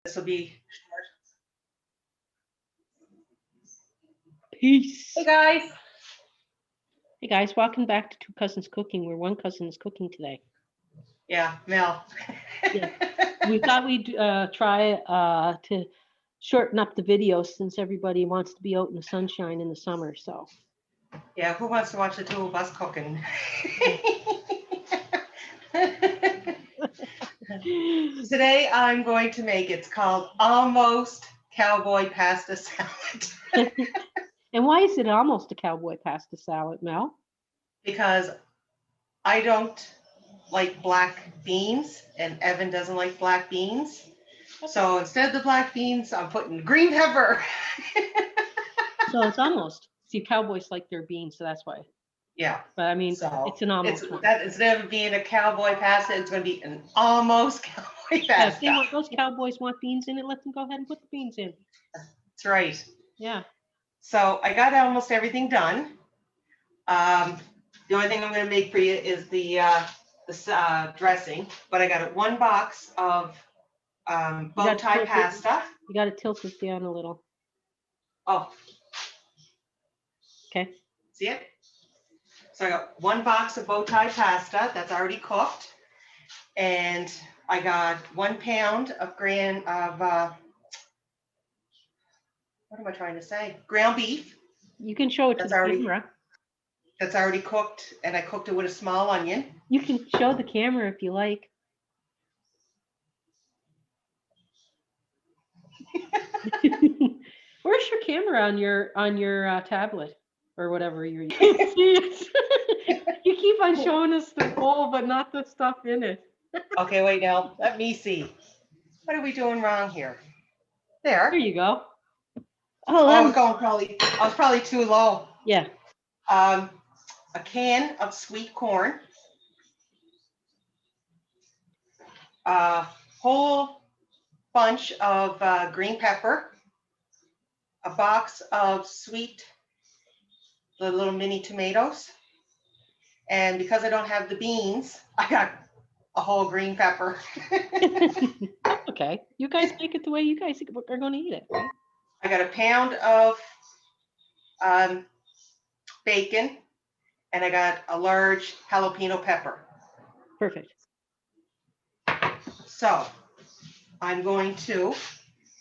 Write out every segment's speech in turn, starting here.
This will be short. Peace. Hey guys. Hey guys, welcome back to Two Cousins Cooking, where one cousin is cooking today. Yeah, Mel. Yeah. We thought we'd try to shorten up the videos since everybody wants to be out in the sunshine in the summer. So Yeah, who wants to watch the two of us cooking? Today I'm going to make, it's called Almost Cowboy Pasta Salad. And why is it almost a cowboy pasta salad, Mel? Because I don't like black beans and Evan doesn't like black beans. So instead of the black beans, I'm putting green pepper. So it's almost. See, cowboys like their beans, so that's why. Yeah. But I mean, So it's an almost one. That instead of being a cowboy pasta, it's going to be an almost cowboy Yeah, if pasta. those cowboys want beans in it, let them go ahead and put the beans in. That's right. Yeah. So I got almost everything done. The only thing I'm going to make for you is the dressing, but I got one box of bow tie pasta. You got to tilt it down a little. Oh. Okay. See it? So I got one box of bow tie pasta that's already cooked, and I got 1 pound of what am I trying to say? Ground beef. You can show it to the camera. That's already cooked, and I cooked it with a small onion. You can show the camera if you like. Where's your camera on your tablet or whatever you're using? You keep on showing us the bowl, but not the stuff in it. Okay, wait now. Let me see. What are we doing wrong here? There. There you go. Oh, I was probably too low. Yeah. A can of sweet corn. A whole bunch of green pepper. A box of the little mini tomatoes. And because I don't have the beans, I got a whole green pepper. Okay. You guys make it the way you guys are going to eat it, right? I got a pound of bacon, and I got a large jalapeno pepper. Perfect. So I'm going to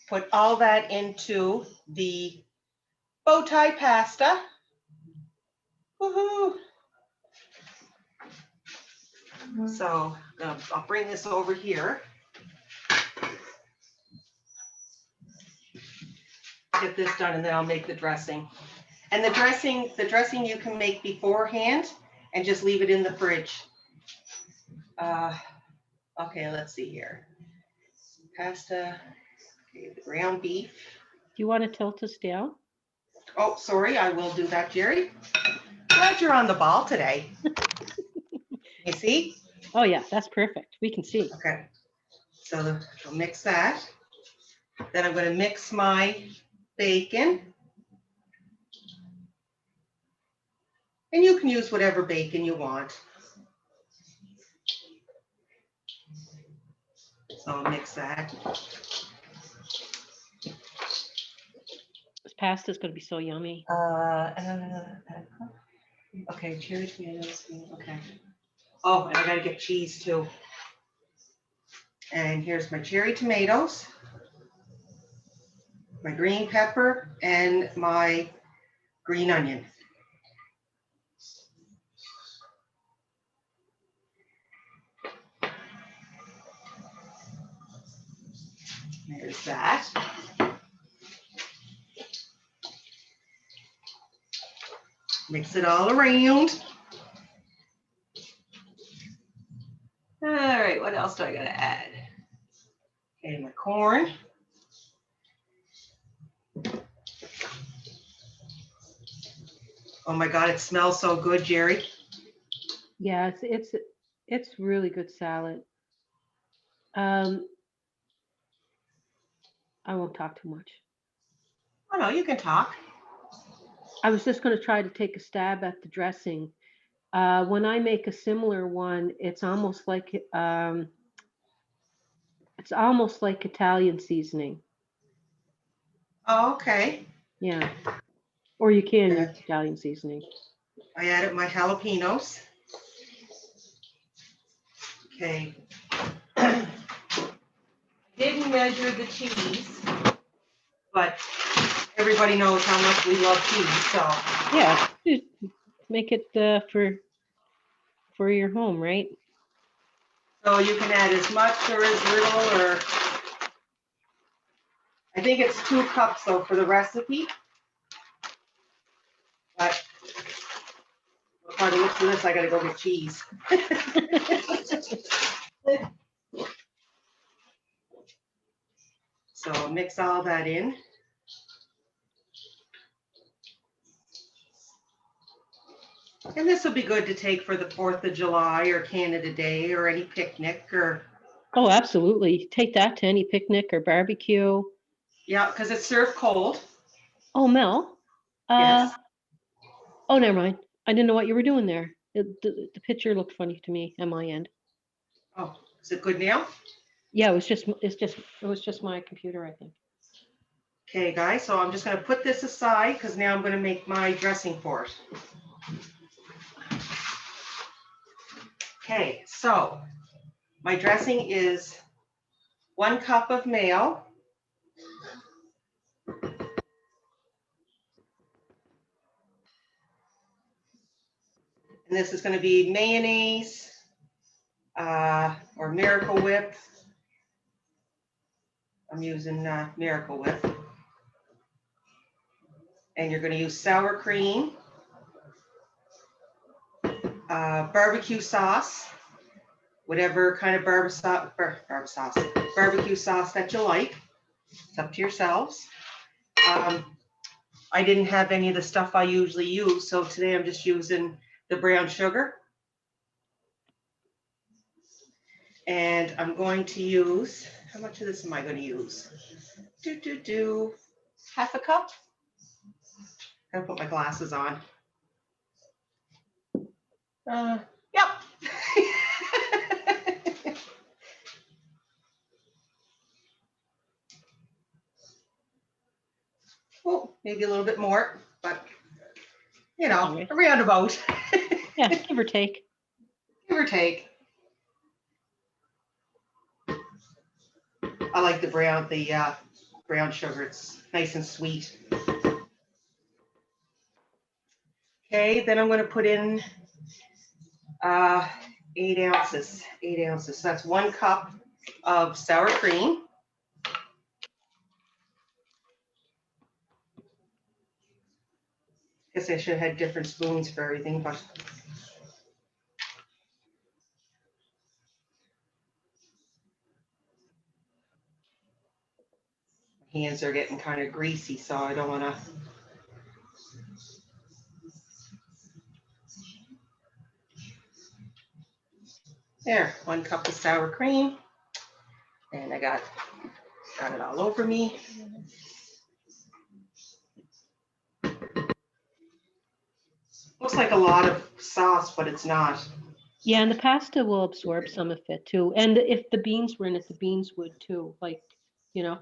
put all that into the bow tie pasta. Woohoo! So I'll bring this over here. Get this done, and then I'll make the dressing. And the dressing you can make beforehand and just leave it in the fridge. Okay, let's see here. Pasta, okay, the ground beef. Do you want to tilt us down? Oh, sorry, I will do that, Jerry. Glad you're on the ball today. You see? Oh yeah, that's perfect. We can see. Okay, so I'll mix that. Then I'm going to mix my bacon. And you can use whatever bacon you want. So I'll mix that. This pasta is going to be so yummy. Okay, cherry tomatoes. Okay. Oh, and I got to get cheese too. And here's my cherry tomatoes, my green pepper, and my green onion. There's that. Mix it all around. All right, what else do I gotta add? Okay, my corn. Oh my God, it smells so good, Jerry. Yeah, it's really good salad. I won't talk too much. Oh no, you can talk. I was just going to try to take a stab at the dressing. When I make a similar one, it's almost like It's almost like Italian seasoning. Oh, okay. Yeah. Or you can use Good. Italian seasoning. I added my jalapenos. Okay. Didn't measure the cheese, but everybody knows how much we love cheese, so. Yeah, just make it for your home, right? So you can add as much or as little, or I think it's 2 cups though for the recipe. But by the looks of this, I gotta go get cheese. So mix all that in. And this will be good to take for the 4th of July or Canada Day or any picnic or, Oh, absolutely. Take that to any picnic or barbecue. yeah, because it's served cold. Oh, Mel. Yes. Oh, never mind. I didn't know what you were doing there. The picture looked funny to me on my end. Oh, is it good now? Yeah, it was just my computer, I think. Okay, guys, so I'm just gonna put this aside because now I'm gonna make my dressing for it. Okay, so my dressing is 1 cup of mayo. And this is gonna be mayonnaise or Miracle Whip. I'm using Miracle Whip. And you're gonna use sour cream, barbecue sauce, whatever kind of barbecue sauce that you like. It's up to yourselves. I didn't have any of the stuff I usually use, so today I'm just using the brown sugar. And I'm going to use, how much of this am I going to use? Half a cup. Gotta put my glasses on. Yep. Oh, maybe a little bit more, but you know, Right. a roundabout. Yeah, give or take. Give or take. I like the brown sugar. It's nice and sweet. Okay, then I'm going to put in 8 ounces. 8 ounces. So that's 1 cup of sour cream. Guess I should have had different spoons for everything, but my hands are getting kind of greasy, so I don't want to. There, 1 cup of sour cream, and I got it all over me. Looks like a lot of sauce, but it's not. Yeah, and the pasta will absorb some of it too. And if the beans were in it, the beans would too, like, you know.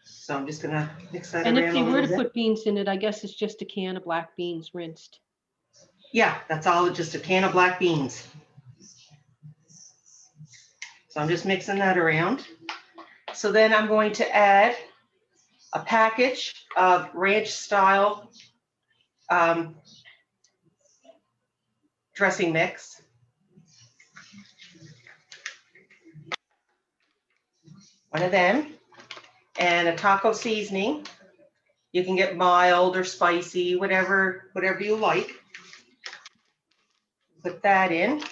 So I'm just gonna mix that And if around a they were little to bit. put beans in it, I guess it's just a can of black beans rinsed. Yeah, that's all, just a can of black beans. So I'm just mixing that around. So then I'm going to add a package of ranch style dressing mix. One of them. And a taco seasoning. You can get mild or spicy, whatever you like. Put that in.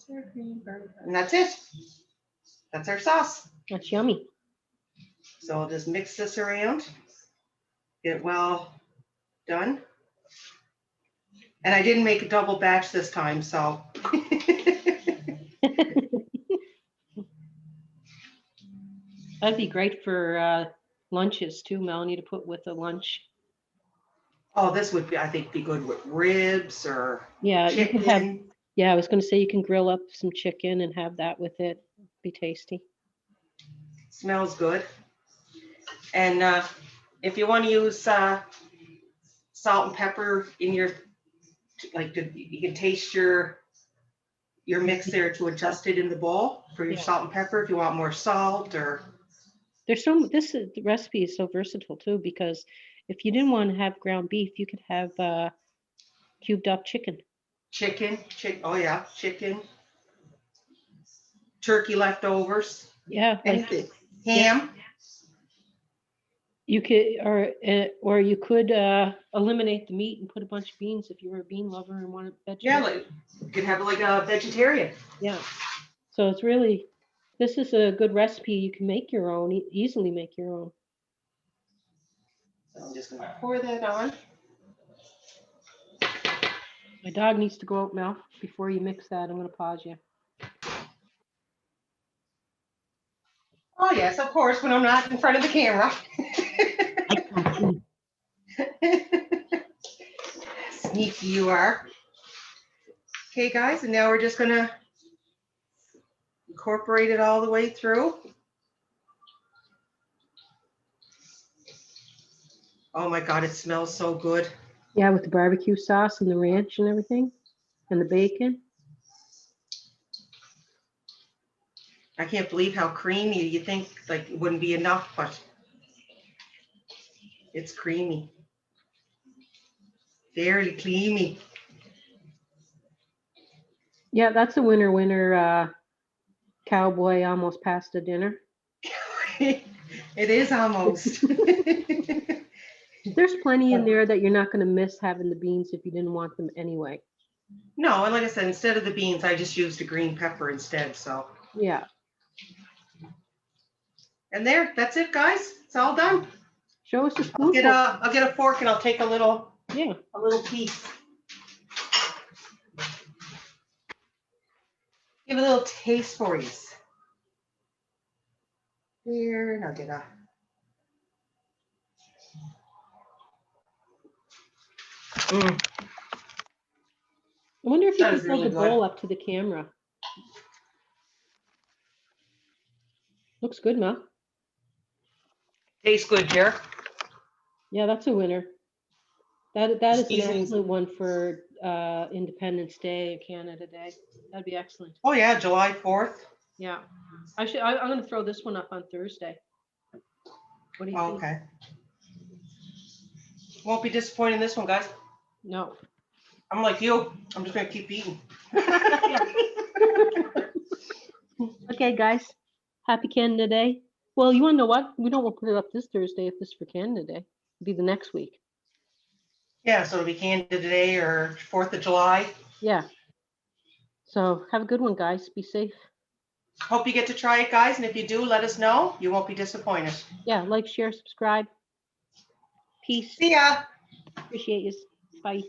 And that's it. That's our sauce. That's yummy. So I'll just mix this around, get it well done. And I didn't make a double batch this time, so. That'd be great for lunches too, Melanie, to put with a lunch. Oh, this would be, I think, be good with ribs or Yeah, chicken. you can have, yeah, I was going to say you can grill up some chicken and have that with it. Be tasty. Smells good. And if you want to use salt and pepper in your, you can taste your mix there to adjust it in the bowl for your Yeah. salt and pepper if you want more salt or. The recipe is so versatile too, because if you didn't want to have ground beef, you could have cubed up chicken. Oh yeah, chicken. Turkey leftovers. Yeah, like Anything. Ham. you could, or you could eliminate the meat and put a bunch of beans if you were a bean lover and wanted Yeah, vegetables. you could have like a vegetarian. Yeah. So it's really, this is a good recipe. You can make your own, easily make your own. So I'm just gonna pour that on. My dog needs to go out now. Before you mix that, I'm going to pause you. Oh yes, of course, when I'm not in front of the camera. Sneaky you are. Okay guys, and now we're just gonna incorporate it all the way through. Oh my God, it smells so good. Yeah, with the barbecue sauce and the ranch and everything, and the bacon. I can't believe how creamy. You think like it wouldn't be enough, but it's creamy. Very creamy. Yeah, that's a winner cowboy almost pasta dinner. It is almost. There's plenty in there that you're not going to miss having the beans if you didn't want them anyway. No, and like I said, instead of the beans, I just used a green pepper instead. So Yeah. and that's it, guys. It's all done. Show us a spoonful. I'll get a fork and I'll take a little piece. Give a little taste for you. Here, and I'll get a. I wonder if you That can is hold really the good. bowl up to the camera. Looks good, Mel. Tastes good, Jer. Yeah, that's a winner. That is an Seasonings. excellent one for Independence Day, Canada Day. That'd be excellent. Oh yeah, July 4th. Yeah, I'm going to throw this one up on Thursday. What do you think? Okay. Won't be disappointed in this one, guys. No. I'm like you. I'm just gonna keep eating. Okay, guys. Happy Canada Day. Well, you want to know what? We don't want to put it up this Thursday if this is for Canada Day. It'll be the next week. Yeah, so it'll be Canada Day or 4th of July. Yeah. So have a good one, guys. Be safe. Hope you get to try it, guys. And if you do, let us know. You won't be disappointed. Yeah, like, share, subscribe. Peace. See ya. Appreciate you. Bye.